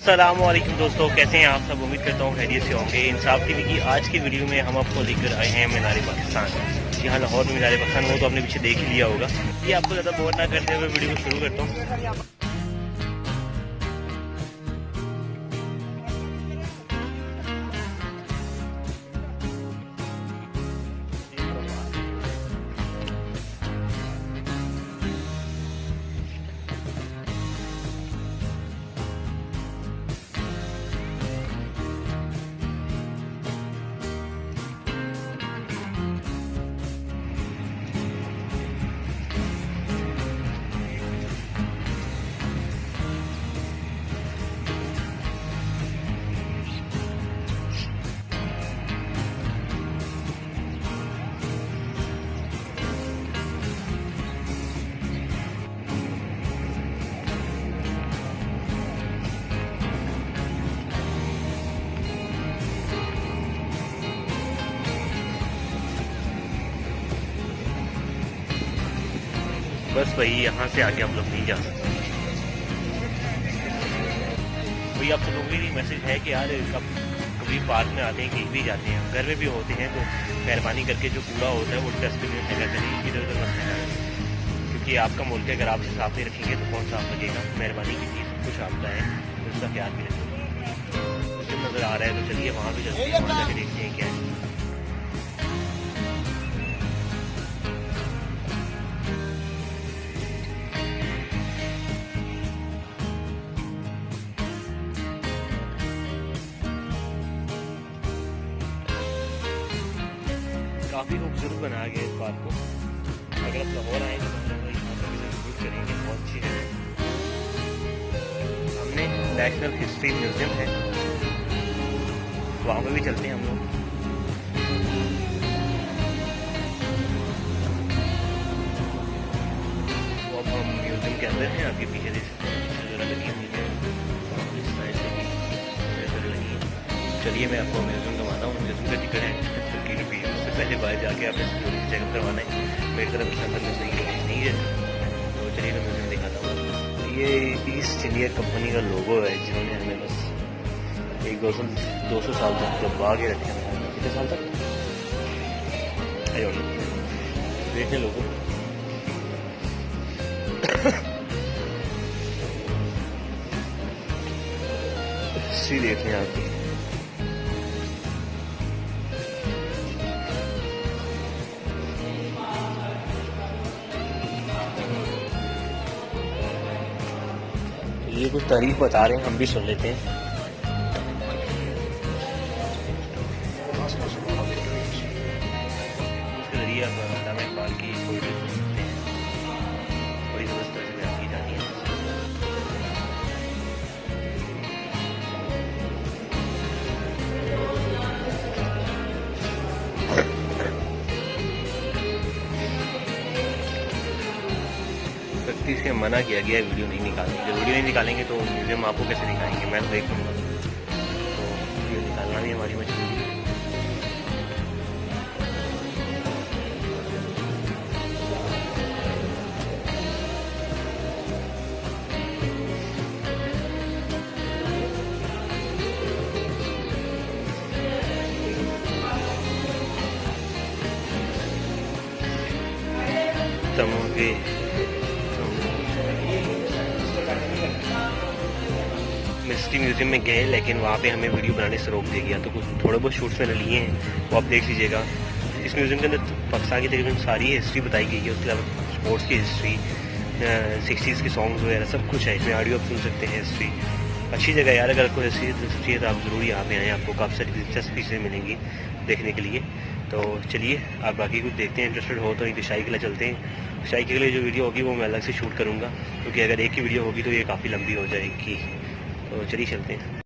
अस्सलामुअलैकुम दोस्तों, कैसे हैं आप सब। उम्मीद करता हूँ खैरियत से होंगे। इंसाफ टीवी की आज की वीडियो में हम आपको लेकर आए हैं मीनार पाकिस्तान। यहाँ लाहौर में मीनार पाकिस्तान वो तो आपने पीछे देख ही लिया होगा। ये आपको ज़्यादा बोर ना करते हुए वीडियो को शुरू करता हूँ। बस भाई यहाँ से आगे आप लोग नहीं जा सकते। भाई आप लोगों के लिए मैसेज है कि यार कभी पार्क में आते हैं, कहीं भी जाते हैं, घर में भी होते हैं, तो मेहरबानी करके जो कूड़ा होता है वो डस्टबिन में फेंका करें, इधर उधर मत फेंका। क्योंकि आपका मुल्क है, अगर आप साफ नहीं रखेंगे तो कौन साफ लगेगा। मेहरबानी कीजिए, कुछ आपका है तो उसका ख्याल भी रखिए। मुझे नज़र आ रहा है तो चलिए वहाँ भी चलते हैं, वहाँ जाके देखते हैं क्या है। काफ़ी खूबसूरत बनाया गया इस बात को। अगर आप लाहौर आएंगे तो यहाँ पर विजिट करेंगे, बहुत अच्छी है। सामने नेशनल हिस्ट्री म्यूजियम है, वहाँ पर भी चलते हैं हम लोग। तो अब हम म्यूजियम के अंदर हैं। आपके पीछे देख सकते हैं लगी हुई है, इस साइड से भी लगी है। चलिए मैं आपको म्यूजियम घुमाता हूँ। म्यूजियम का टिकट है 50 रुपीज़। उससे पहले बाहर जाके आपने सिक्योरिटी चेकअप करवाना है। मेरी तरफ से अंदर नहीं है, तो चलिए मैं म्यूजियम दिखाता हूँ। ये ईस्ट इंडिया कंपनी का लोगो है, जिन्होंने हमें बस एक 200 साल तक दबा के रखे हैं। कितने साल तक देखिए लोगो। हिस्ट्री देखते हैं आपकी। ये कुछ तारीफ बता रहे हैं, हम भी सुन लेते हैं। उसके जरिए आप अल्लामा इकबाल की पोएट्री सुन सकते हैं, बड़ी जबरदस्त तरह से बयान की जाती है। सख्ती से मना किया गया है वीडियो नहीं निकालने। जब वीडियो नहीं निकालेंगे तो म्यूजियम आपको कैसे दिखाएंगे, मैं तो देख लूँगा। तो वीडियो निकालना भी हमारी मजबूरी है। तमगे मिस्ट्री म्यूजियम में गए, लेकिन वहाँ पे हमें वीडियो बनाने से रोक दिया गया। तो कुछ थोड़े बहुत शूट्स मैंने लिए हैं, वो आप देख लीजिएगा। इस म्यूजियम के अंदर पाकिस्तान की तकरीबन सारी हिस्ट्री बताई गई है। उसके अलावा स्पोर्ट्स की हिस्ट्री, 60s के सॉन्ग्स वगैरह सब कुछ है इसमें। ऑडियो आप सुन सकते हैं। हिस्ट्री अच्छी जगह यार, अगर आपको हिस्ट्री चाहिए तो आप ज़रूर यहाँ पे आएँ। आपको काफ़ी सारी दिलचस्प चीज़ें मिलेंगी देखने के लिए। तो चलिए आप बाकी कुछ देखते हैं। इंटरेस्टेड हो तो नहीं तो शाही के लिए चलते हैं। शाही के लिए जो वीडियो होगी वो मैं अलग से शूट करूँगा, क्योंकि अगर एक ही वीडियो होगी तो ये काफ़ी लंबी हो जाएगी। तो चलिए चलते हैं।